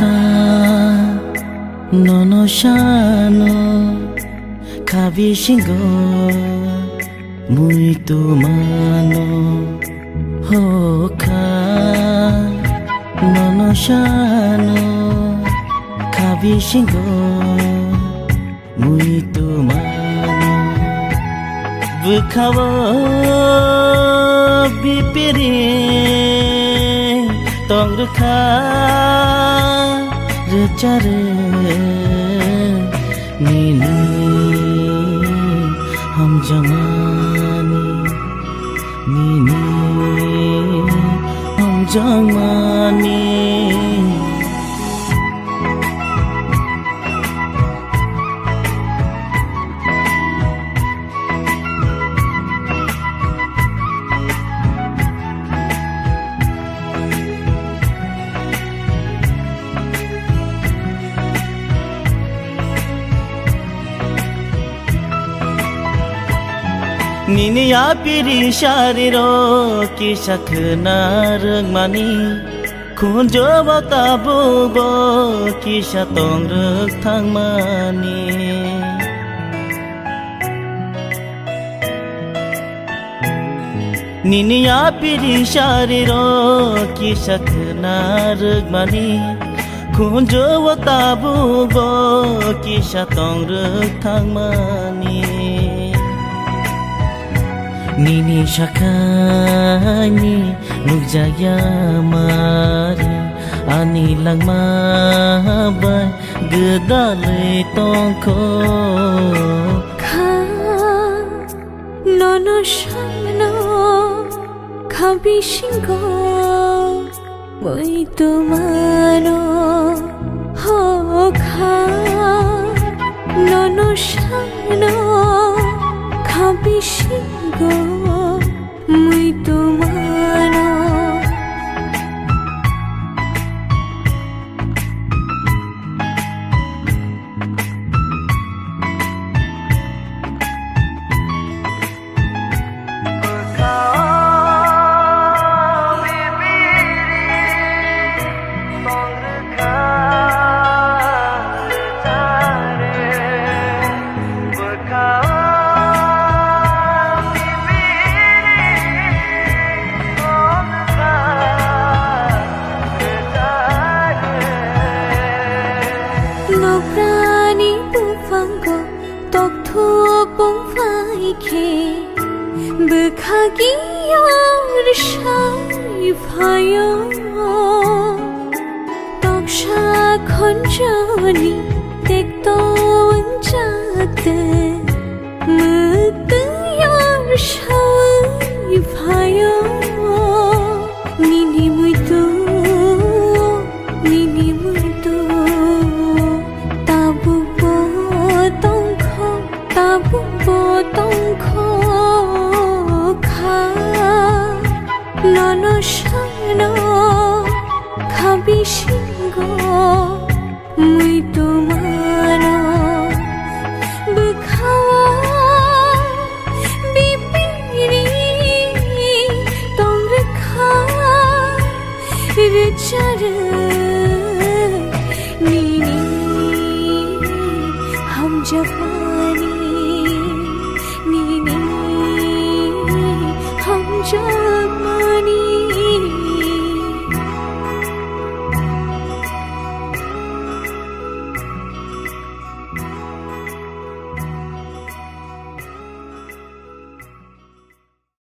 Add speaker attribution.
Speaker 1: kha nono shano khabi shingo muito mano ho kha nono shano khabi shingo muito mano bukhawa bipiri tong rekha recare nini ham jamani nini ham jamani Nini ya piri shariro ki shakhna rangmani khunjo batabu bo ki shatong ruk thangmani Nini ya piri shariro ki shakhna rangmani khunjo batabu bo ki shatong ruk thangmani Nini shakani nukjaya mari ani langma bai gedalai tongko
Speaker 2: kha nono shano khabi shingo muito mano ho kha nono shano khabi shingo muito mano Nokrani bufango tok thuk bong phai khe bukhagi yar shai phayo tok sha khonjani dekto anjate mutu yar shai phayo nini muito nono shano khabi shingo muito mano bukhawa bipiri tong rekha recare